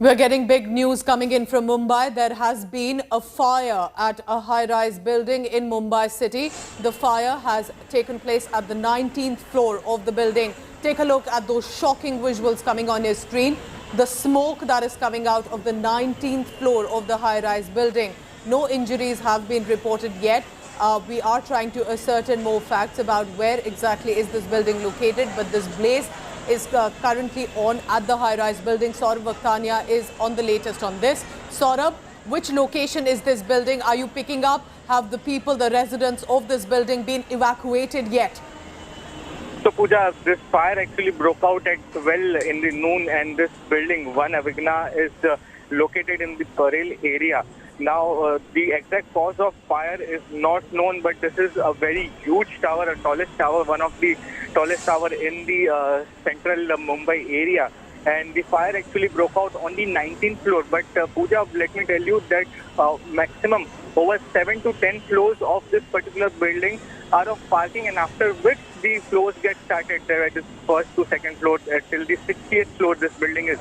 We're getting big news coming in from Mumbai. There has been a fire at a high-rise building in Mumbai city. The fire has taken place at the 19th floor of the building. Take a look at those shocking visuals coming on your screen. The smoke that is coming out of the 19th floor of the high-rise building. No injuries have been reported yet. We are trying to ascertain more facts about where exactly is this building located, but this blaze is currently on at the high-rise building. Avighna is on the latest on this. Saurabh, which location is this building? Are you picking up? Have the people, the residents of this building been evacuated yet? So Pooja, this fire actually broke out at 12 in the noon, and this building, one Avighna, is located in the Parel area. Now, the exact cause of fire is not known, but this is a very huge tower, a tallest tower, one of the tallest tower in the central Mumbai area. And the fire actually broke out on the 19th floor. But Pooja, let me tell you that maximum over 7 to 10 floors of this particular building are of parking, and after which the floors get started. There at the first to second floor till the 60th floor this building is.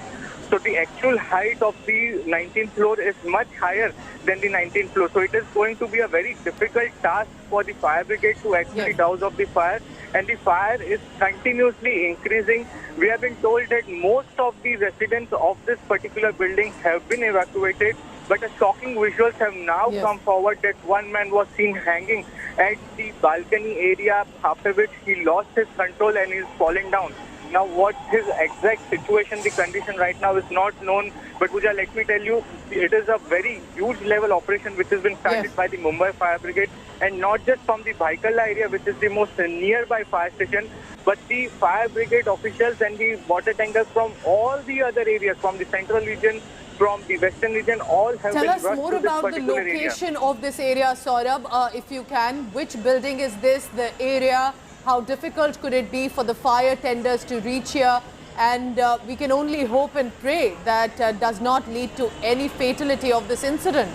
So the actual height of the 19th floor is much higher than the 19th floor. So it is going to be a very difficult task for the fire brigade to actually douse off the fire. And the fire is continuously increasing. We have been told that most of the residents of this particular building have been evacuated. But the shocking visuals have now come forward that one man was seen hanging at the balcony area, after which he lost his control and is falling down. Now, what his exact situation, the condition right now is not known. But Pooja, let me tell you, it is a very huge level operation which has been started by the Mumbai Fire Brigade, and not just from the Bhaikalla area, which is the most nearby fire station, but the fire brigade officials and the water tankers from all the other areas, from the central region, from the western region, all have been rushed to this particular area. Tell us more about the location of this area, Saurabh, if you can. Which building is this, the area? How difficult could it be for the fire tenders to reach here? And we can only hope and pray that does not lead to any fatality of this incident.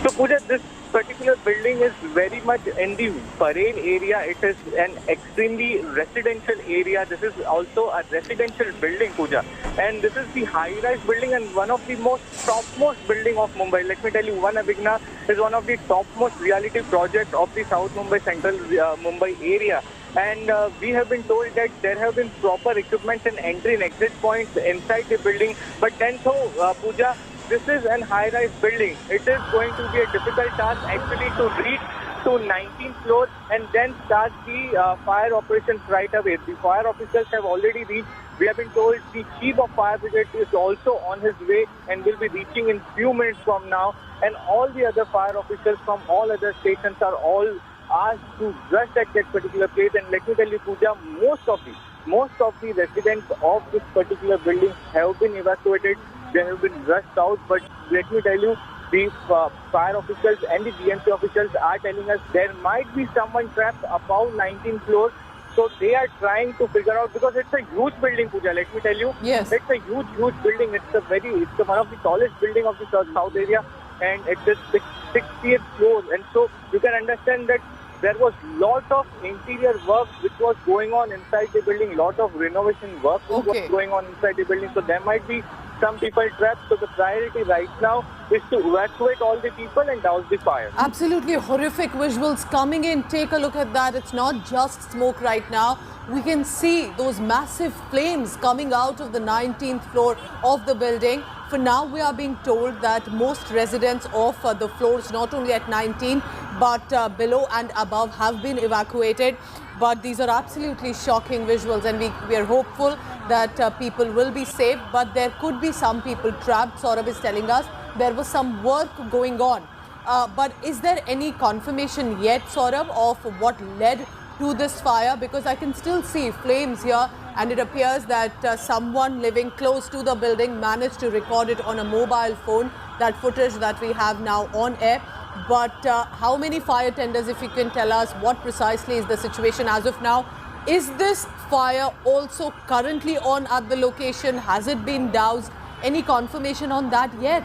So Pooja, this particular building is very much in the Parel area. It is an extremely residential area. This is also a residential building, Pooja. And this is the high-rise building and one of the most topmost building of Mumbai. Let me tell you, one Avighna is one of the topmost reality projects of the South Mumbai, Central Mumbai area. And we have been told that there have been proper equipment and entry and exit points inside the building. But then Pooja, this is an high-rise building. It is going to be a difficult task actually to reach to 19th floor and then start the fire operations right away. The fire officers have already reached. We have been told the chief of fire brigade is also on his way and will be reaching in few minutes from now. And all the other fire officials from all other stations are all asked to rush at that particular place. And let me tell you, Pooja, most of the residents of this particular building have been evacuated. They have been rushed out, but let me tell you, the fire officials and the DMC officials are telling us there might be someone trapped above 19th floor. So they are trying to figure out, because it's a huge building, Pooja, let me tell you. Yes. It's a huge building. It's one of the tallest building of the south area, and it's the 60th floor. And so you can understand that there was lot of interior work which was going on inside the building, lot of renovation work was going on inside the building. So there might be some people trapped. So the priority right now is to evacuate all the people and douse the fire. Absolutely horrific visuals coming in. Take a look at that. It's not just smoke right now. We can see those massive flames coming out of the 19th floor of the building. For now, we are being told that most residents of the floors, not only at 19, but below and above, have been evacuated. But these are absolutely shocking visuals, and we are hopeful that people will be safe. But there could be some people trapped. Saurabh is telling us there was some work going on. But is there any confirmation yet, Saurabh, of what led to this fire? Because I can still see flames here, and it appears that someone living close to the building managed to record it on a mobile phone, that footage that we have now on air. But how many fire tenders, if you can tell us what precisely is the situation as of now? Is this fire also currently on at the location? Has it been doused? Any confirmation on that yet?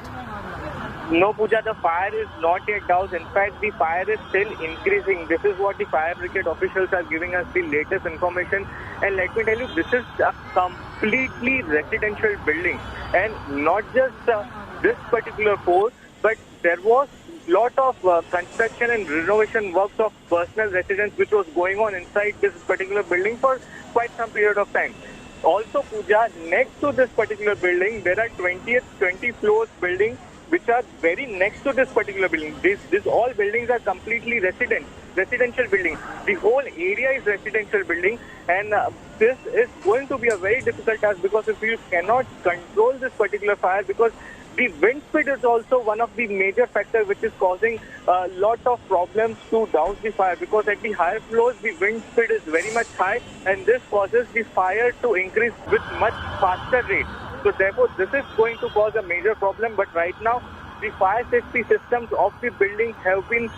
No, Pooja, the fire is not yet doused. In fact, the fire is still increasing. This is what the fire brigade officials are giving us the latest information. And let me tell you, this is a completely residential building. And not just this particular floor, but there was lot of construction and renovation works of personal residence which was going on inside this particular building for quite some period of time. Also, Pooja, next to this particular building, there are 20 floors building which are very next to this particular building. These all buildings are completely residential buildings. The whole area is residential building, and this is going to be a very difficult task because if you cannot control this particular fire, because the wind speed is also one of the major factors which is causing a lot of problems to douse the fire, because at the higher floors the wind speed is very much high and this causes the fire to increase with much faster rate. So therefore this is going to cause a major problem. But right now the fire safety systems of the building have been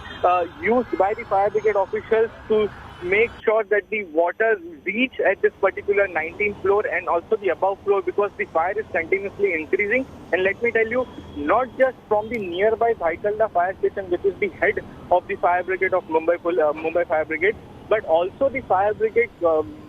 used by the fire brigade officials to make sure that the water reach at this particular 19th floor and also the above floor, because the fire is continuously increasing. And let me tell you, not just from the nearby Bhaikalda fire station, which is the head of the fire brigade of Mumbai Fire Brigade, but also the fire brigade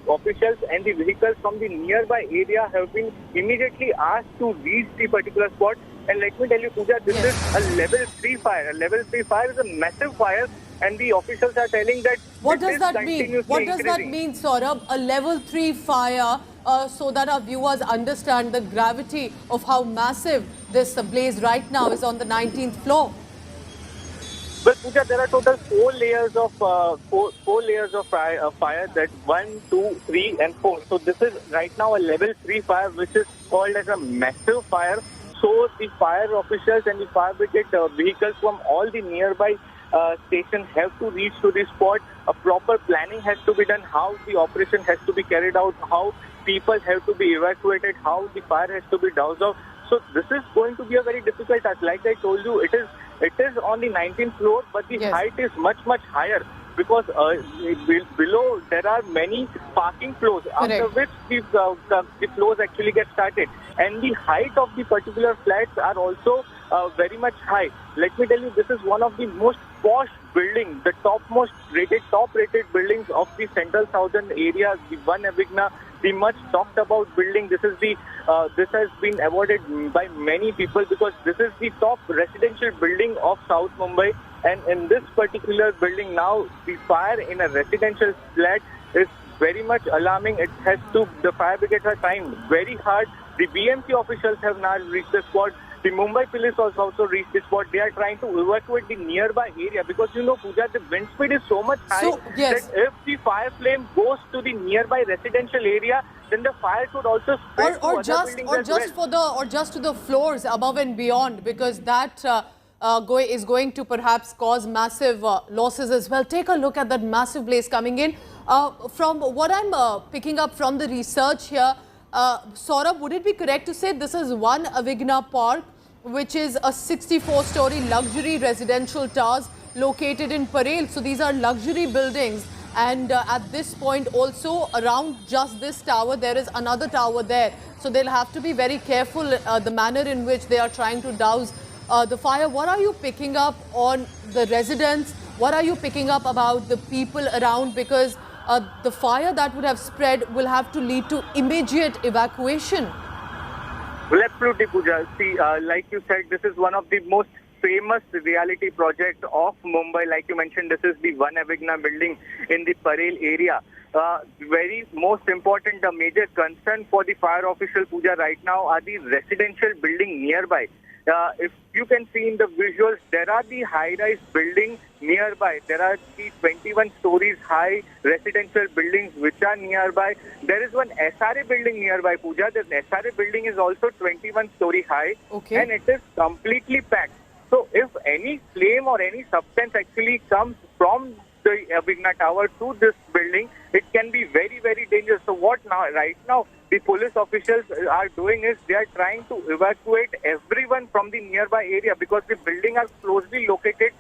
officials and the vehicles from the nearby area have been immediately asked to reach the particular spot. And let me tell you, Pooja, this is a level 3 fire. A level 3 fire is a massive fire, and the officials are telling that what does that mean? What does that mean, Saurabh? A level 3 fire, so that our viewers understand the gravity of how massive this blaze right now is on the 19th floor. Well, Pooja, there are total four layers of fire. That 1, 2, 3, and 4. So this is right now a level 3 fire, which is called as a massive fire. So the fire officials and the fire brigade vehicles from all the nearby stations have to reach to this spot. A proper planning has to be done, how the operation has to be carried out, how people have to be evacuated, how the fire has to be doused out. So this is going to be a very difficult task. Like I told you, it is on the 19th floor, but the height is much higher, because below there are many parking floors, after which the floors actually get started. And the height of the particular flats are also very much high. Let me tell you, this is one of the most posh buildings, the top rated buildings of the central southern area, the one Avighna, the much talked about building. This has been awarded by many people because this is the top residential building of South Mumbai. And in this particular building now, the fire in a residential flat is very much alarming. The fire brigades are trying very hard. The BMC officials have now reached the spot. The Mumbai police has also reached the spot. They are trying to evacuate the nearby area, because you know, Pooja, the wind speed is so much high that if the fire flame goes to the nearby residential area, then the fire could also spread to other buildings or just to the floors above and beyond, because that is going to perhaps cause massive losses as well. Take a look at that massive blaze coming in. From what I'm picking up from the research here, Saurabh, would it be correct to say this is one Avighna Park, which is a 64-story luxury residential towers located in Parel? So these are luxury buildings, and at this point also around just this tower there is another tower there. So they'll have to be very careful the manner in which they are trying to douse the fire. What are you picking up on the residents? What are you picking up about the people around? Because the fire that would have spread will have to lead to immediate evacuation. Well, absolutely, Pooja. See, like you said, this is one of the most famous reality projects of Mumbai. Like you mentioned, this is the one Avighna building in the Parel area. Very most important, the major concern for the fire official, Pooja, right now are the residential building nearby. If you can see in the visuals, there are the high-rise buildings nearby. There are the 21 stories high residential buildings which are nearby. There is one SRA building nearby, Pooja. The SRA building is also 21-story high, and it is completely packed. So if any flame or any substance actually comes from the Avighna Tower to this building, it can be very, very dangerous. So what now? Right now, the police officials are doing is they are trying to evacuate everyone from the nearby area, because the buildings are closely located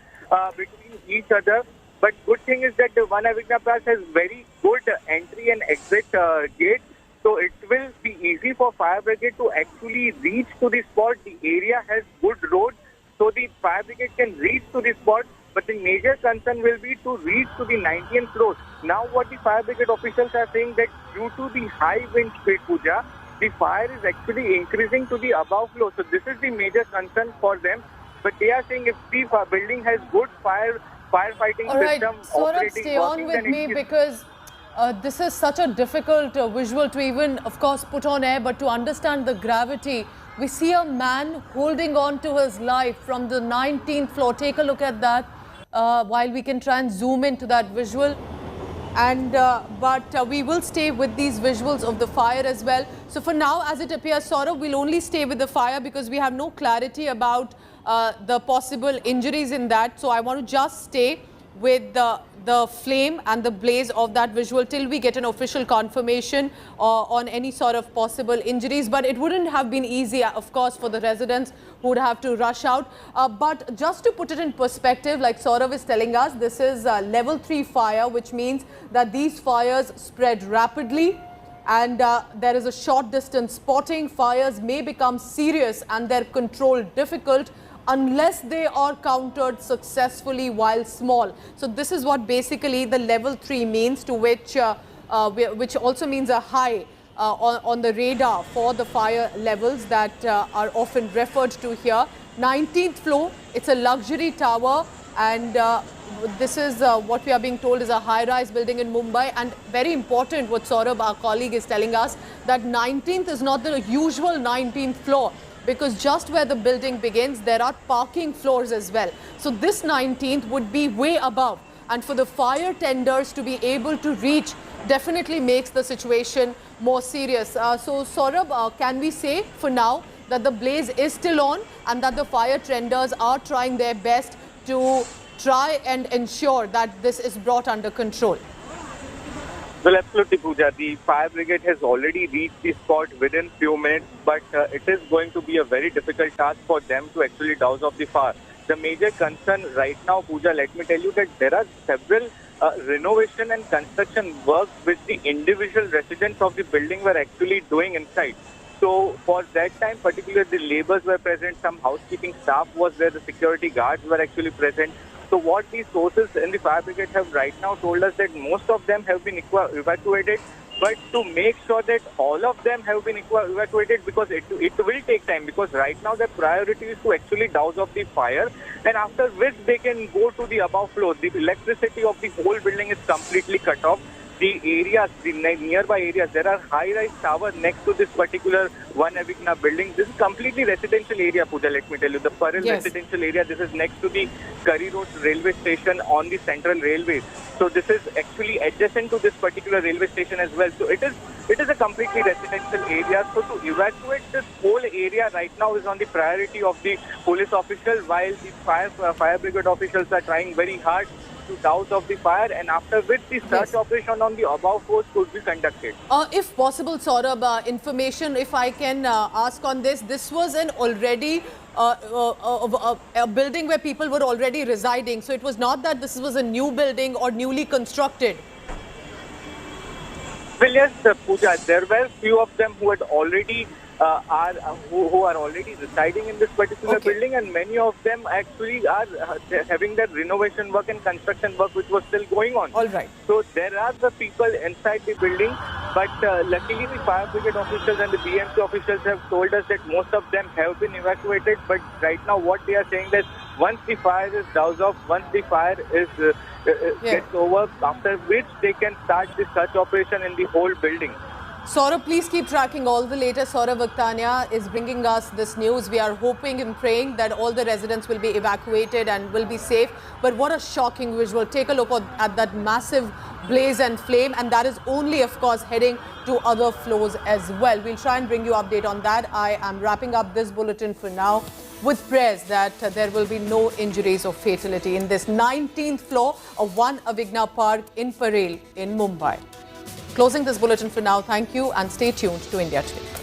between each other. But good thing is that the one Avighna Park has very good entry and exit gate. So it will be easy for fire brigade to actually reach to the spot. The area has good roads. so the fire brigade can reach to the spot. But the major concern will be to reach to the 19th floor. Now what the fire brigade officials are saying that due to the high wind speed, Pooja, the fire is actually increasing to the above floor. So this is the major concern for them. But they are saying if the building has good firefighting system operating, stay on with me because this is such a difficult visual to even, of course, put on air, but to understand the gravity. We see a man holding on to his life from the 19th floor. Take a look at that while we can try and zoom into that visual. And but we will stay with these visuals of the fire as well. So for now, as it appears, Saurabh, we'll only stay with the fire because we have no clarity about the possible injuries in that. So I want to just stay with the flame and the blaze of that visual till we get an official confirmation on any sort of possible injuries. But it wouldn't have been easy, of course, for the residents who would have to rush out. But just to put it in perspective, like Saurabh is telling us, this is level 3 fire, which means that these fires spread rapidly. And there is a short distance spotting. Fires may become serious and their control difficult unless they are countered successfully while small. So this is what basically the level 3 means, to which also means a high on the radar for the fire levels that are often referred to here. 19th floor, it's a luxury tower, and this is what we are being told is a high-rise building in Mumbai. And very important, what Saurabh, our colleague, is telling us, that 19th is not the usual 19th floor, because just where the building begins, there are parking floors as well. So this 19th would be way above. And for the fire tenders to be able to reach definitely makes the situation more serious. So Saurabh, can we say for now that the blaze is still on and that the fire tenders are trying their best to try and ensure that this is brought under control? Well, absolutely, Pooja. The fire brigade has already reached the spot within few minutes, but it is going to be a very difficult task for them to actually douse off the fire. The major concern right now, Pooja, let me tell you that there are several renovation and construction works which the individual residents of the building were actually doing inside. So for that time, particularly the laborers were present, some housekeeping staff was there, the security guards were actually present. So what these sources in the fire brigade have right now told us that most of them have been evacuated, but to make sure that all of them have been evacuated, because it will take time, because right now the priority is to actually douse off the fire, and after which they can go to the above floor. The electricity of the whole building is completely cut off. The areas, the nearby areas, there are high-rise towers next to this particular one Avighna building. This is completely residential area, Pooja, let me tell you. The Parel residential area, this is next to the Curry Road railway station on the Central Railway. So this is actually adjacent to this particular railway station as well. So it is a completely residential area. So to evacuate this whole area right now is on the priority of the police official, while the fire brigade officials are trying very hard to douse off the fire, and after which the search operation on the above floors could be conducted. If possible, Saurabh, information, if I can ask on this, this was an already a building where people were already residing. So it was not that this was a new building or newly constructed. Well, yes, Pooja, there were few of them who had already who are already residing in this particular building, and many of them actually are having their renovation work and construction work which was still going on. All right. So there are the people inside the building, but luckily the fire brigade officials and the BMC officials have told us that most of them have been evacuated. But right now what they are saying that once the fire is doused off, once the fire is gets over, after which they can start the search operation in the whole building. Saurabh, please keep tracking all the latest. Saurabh Avighna is bringing us this news. We are hoping and praying that all the residents will be evacuated and will be safe. But what a shocking visual. Take a look at that massive blaze and flame. And that is only, of course, heading to other floors as well. We'll try and bring you update on that. I am wrapping up this bulletin for now with prayers that there will be no injuries or fatality in this 19th floor of One Avighna Park in Parel in Mumbai. Closing this bulletin for now. Thank you and stay tuned to India Today.